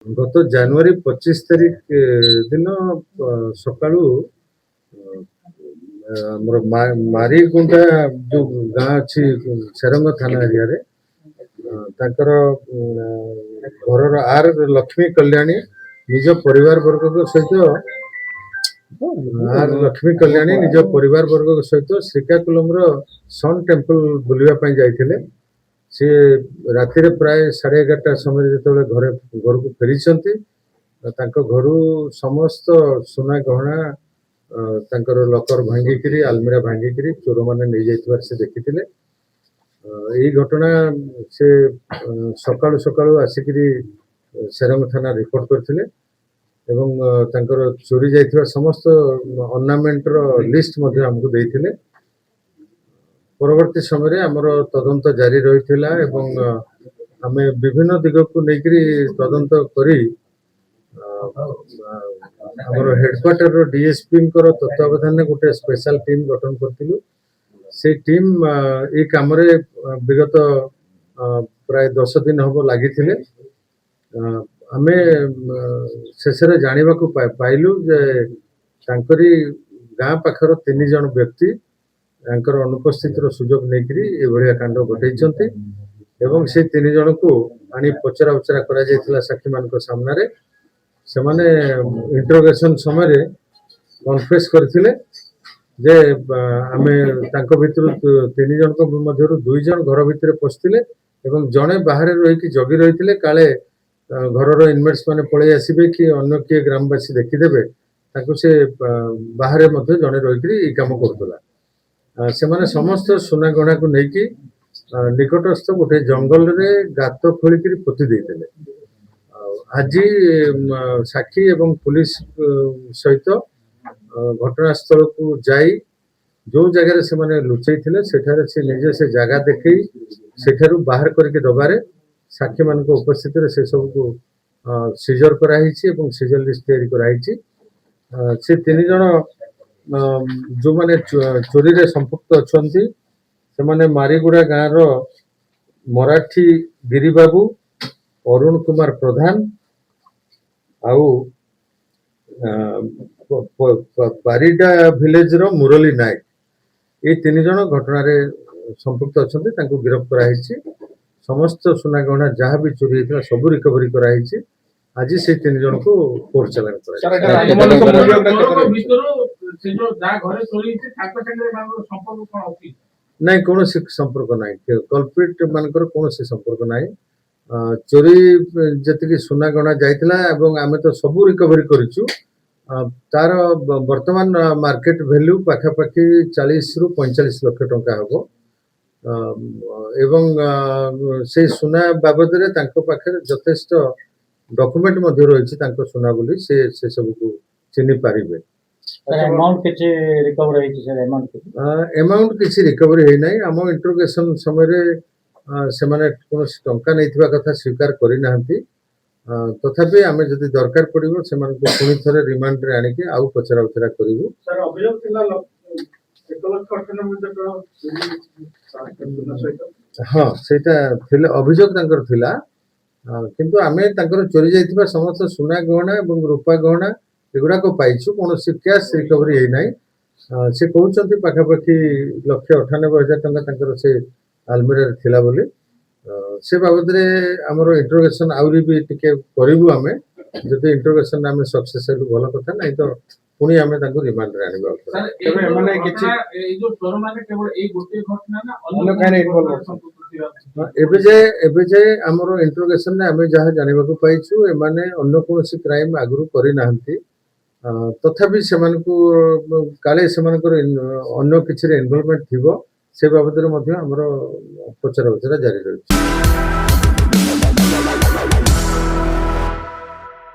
गत ଜାନୁଆରୀ 25 ତାରିଖ ଦିନ ସକାଳୁ ଆମର ମାରିଗୁଣ୍ଡା ଯୋଉ ଗାଁ ଅଛି ସେରଙ୍ଗ ଥାନା ଏରିଆରେ ତାଙ୍କର ଘରର ଆର ଲକ୍ଷ୍ମୀ କଲ୍ୟାଣୀ ନିଜ ପରିବାର ବର୍ଗଙ୍କ ସହିତ ଲକ୍ଷ୍ମୀ କଲ୍ୟାଣୀ ନିଜ ପରିବାର ବର୍ଗଙ୍କ ସହିତ ଶ୍ରୀକାକୁଲମର ସନ୍ ଟେମ୍ପଲ ବୁଲିବା ପାଇଁ ଯାଇଥିଲେ। ସେ ରାତିରେ ପ୍ରାୟ 11:30 ସମୟରେ ଯେତେବେଳେ ଘରକୁ ଫେରିଛନ୍ତି ତାଙ୍କ ଘରୁ ସମସ୍ତ ସୁନା ଗହଣା ତାଙ୍କର ଲକର ଭାଙ୍ଗିକିରି ଆଲମିରା ଭାଙ୍ଗିକିରି ଚୋରମାନେ ନେଇଯାଇଥିବାର ସେ ଦେଖିଥିଲେ। ଏହି ଘଟଣା ସେ ସକାଳୁ ସକାଳୁ ଆସିକିରି ସେରଙ୍ଗ ଥାନା ରିପୋର୍ଟ କରିଥିଲେ ଏବଂ ତାଙ୍କର ଚୋରି ଯାଇଥିବା ସମସ୍ତ ଅର୍ଣ୍ଣାମେଣ୍ଟର ଲିଷ୍ଟ ମଧ୍ୟ ଆମକୁ ଦେଇଥିଲେ। ପରବର୍ତ୍ତୀ ସମୟରେ ଆମର ତଦନ୍ତ ଜାରି ରହିଥିଲା ଏବଂ ଆମେ ବିଭିନ୍ନ ଦିଗକୁ ନେଇକରି ତଦନ୍ତ କରି ଆମର ହେଡକ୍ୱାର୍ଟରର ଡିଏସପିଙ୍କର ତତ୍ତ୍ୱାବଧାନରେ ଗୋଟେ ସ୍ପେଶାଲ ଟିମ୍ ଗଠନ କରିଥିଲୁ। ସେ ଟିମ୍ এই କାମରେ ବିଗତ ପ୍ରାୟ 10 ଦିନ ହେବ ଲାଗିଥିଲେ। ଆମେ ଶେଷରେ ଜାଣିବାକୁ ପାଇଲୁ ଯେ ତାଙ୍କରି ଗାଁ ପାଖର 3 ଜଣ ବ୍ୟକ୍ତି ତାଙ୍କର ଅନୁପସ୍ଥିତିର ସୁଯୋଗ ନେଇକରି ଏଭଳିଆ କାଣ୍ଡ ଘଟାଇଛନ୍ତି ଏବଂ ସେ 3 ଜଣଙ୍କୁ ଆଣି ପଚରା ଉଚରା କରାଯାଇଥିଲା ସାକ୍ଷୀମାନଙ୍କ ସାମ୍ନାରେ। ସେମାନେ ଇଣ୍ଟରୋଗେସନ ସମୟରେ କନଫେସ୍ କରିଥିଲେ ଯେ ଆମେ ତାଙ୍କ ଭିତରୁ 3 ଜଣଙ୍କ ମଧ୍ୟରୁ 2 ଜଣ ଘର ଭିତରେ ପଶିଥିଲେ ଏବଂ ଜଣେ ବାହାରେ ରହିକି ଜଗି ରହିଥିଲେ କାଳେ ଘରର ଇନମେଟ୍ସ ମାନେ ପଳେଇ ଆସିବେ କି ଅନ୍ୟ କିଏ ଗ୍ରାମବାସୀ ଦେଖିଦେବେ ତାକୁ ସେ ବାହାରେ ମଧ୍ୟ ଜଣେ ରହିକରି ଏଇ କାମ କରୁଥିଲା। ସେମାନେ ସମସ୍ତ ସୁନା ଗହଣାକୁ ନେଇକି ନିକଟସ୍ଥ ଗୋଟେ ଜଙ୍ଗଲରେ ଗାତ ଖୋଳିକିରି ପୋତି ଦେଇଥିଲେ। ଆଜି ସାକ୍ଷୀ ଏବଂ ପୁଲିସ ସହିତ ଘଟଣାସ୍ଥଳକୁ ଯାଇ ଯୋଉ ଜାଗାରେ ସେମାନେ ଲୁଚେଇଥିଲେ ସେଠାରେ ସେ ନିଜେ ସେ ଜାଗା ଦେଖେଇ ସେଠାରୁ ବାହାର କରିକି ଦବାରେ ସାକ୍ଷୀମାନଙ୍କ ଉପସ୍ଥିତିରେ ସେ ସବୁକୁ ସିଜର କରାହେଇଛି ଏବଂ ସିଜର ଲିଷ୍ଟ ତିଆରି କରାହେଇଛି। ସେ 3 ଜଣ ଯୋଉମାନେ ଚୋରିରେ ସମ୍ପୃକ୍ତ ଅଛନ୍ତି ସେମାନେ ମାରିଗୁଡା ଗାଁର ମରାଠୀ ଗିରିବାବୁ, ଅରୁଣ କୁମାର ପ୍ରଧାନ ଆଉ ବାରିଡା ଭିଲେଜର ମୁରଲୀ ନାୟକ। এই 3 ଜଣ ଘଟଣାରେ ସମ୍ପୃକ୍ତ ଅଛନ୍ତି। ତାଙ୍କୁ ଗିରଫ କରାହେଇଛି। ସମସ୍ତ ସୁନା ଗହଣା ଯାହା ବି ଚୋରି ହେଇଥିଲା ସବୁ ରିକଭରି କରାହେଇଛି। ଆଜି ସେ 3 ଜଣଙ୍କୁ କୋର୍ଟ ଚାଲାଣ କରାଯାଇଛି। ନାଇଁ କୌଣସି ସମ୍ପର୍କ ନାହିଁ। କଲପ୍ରିଟ ମାନଙ୍କର କୌଣସି ସମ୍ପର୍କ ନାହିଁ। ଚୋରି ଯେତିକି ସୁନା ଗହଣା ଯାଇଥିଲା ଏବଂ ଆମେ ତ ସବୁ ରିକଭରି କରିଛୁ ତାର ବର୍ତ୍ତମାନ ମାର୍କେଟ ଭ୍ୟାଲ୍ୟୁ ପାଖାପାଖି 40 ରୁ 45 ଲକ୍ଷ ଟଙ୍କା ହେବ ଏବଂ ସେ ସୁନା ବାବଦରେ ତାଙ୍କ ପାଖରେ ଯଥେଷ୍ଟ ଡକୁମେଣ୍ଟ ମଧ୍ୟ ରହିଛି ତାଙ୍କ ସୁନା ବୋଲି ସେ ସବୁକୁ ଚିହ୍ନି ପାରିବେ। अमाउंट କିଛି ରିକଭରି ହେଇନାହିଁ। ଆମ ଇଣ୍ଟରୋଗେସନ ସମୟରେ ସେମାନେ କୌଣସି ଟଙ୍କା ନେଇଥିବା କଥା ସ୍ୱୀକାର କରିନାହାନ୍ତି। ତଥାପି ଆମେ ଯଦି ଦରକାର ପଡିବ ସେମାନଙ୍କୁ ପୁଣି ଥରେ ରିମାଣ୍ଡରେ ଆଣିକି ଆଉ ପଚରା ଉଚରା କରିବୁ। ହଁ ସେଇଟା ଥିଲେ ଅଭିଯୋଗ ତାଙ୍କର ଥିଲା କିନ୍ତୁ ଆମେ ତାଙ୍କର ଚୋରି ଯାଇଥିବା ସମସ୍ତ ସୁନା ଗହଣା ଏବଂ ରୂପା ଗହଣା ଏଗୁଡାକ ପାଇଛୁ। କୌଣସି କ୍ୟାଶ ରିକଭରି ହେଇନାହିଁ। ସେ କହୁଛନ୍ତି ପାଖାପାଖି 1,98,000 ଟଙ୍କା ତାଙ୍କର ସେ ଆଲମିରାରେ ଥିଲା ବୋଲି। ସେ ବାବଦରେ ଆମର ଇଣ୍ଟରୋଗେସନ ଆହୁରି ବି ଟିକେ କରିବୁ। ଆମେ ଯଦି ଇଣ୍ଟରୋଗେସନ ଆମେ ସକ୍ସେସ ହେଲୁ ଭଲ କଥା, ନାହିଁ ତ ପୁଣି ଆମେ ତାଙ୍କୁ ରିମାଣ୍ଡରେ ଆଣିବା। ଏବେ ଯେ ଆମର ଇଣ୍ଟରୋଗେସନରେ ଆମେ ଯାହା ଜାଣିବାକୁ ପାଇଛୁ ଏମାନେ ଅନ୍ୟ କୌଣସି କ୍ରାଇମ ଆଗରୁ କରିନାହାନ୍ତି। ତଥାପି ସେମାନଙ୍କୁ କାଳେ ସେମାନଙ୍କର ଅନ୍ୟ କିଛିରେ ଇନଭଲଭମେଣ୍ଟ ଥିବ ସେ ବାବଦରେ ମଧ୍ୟ ଆମର ପଚରା ଉଚରା ଜାରି ରହିଛି।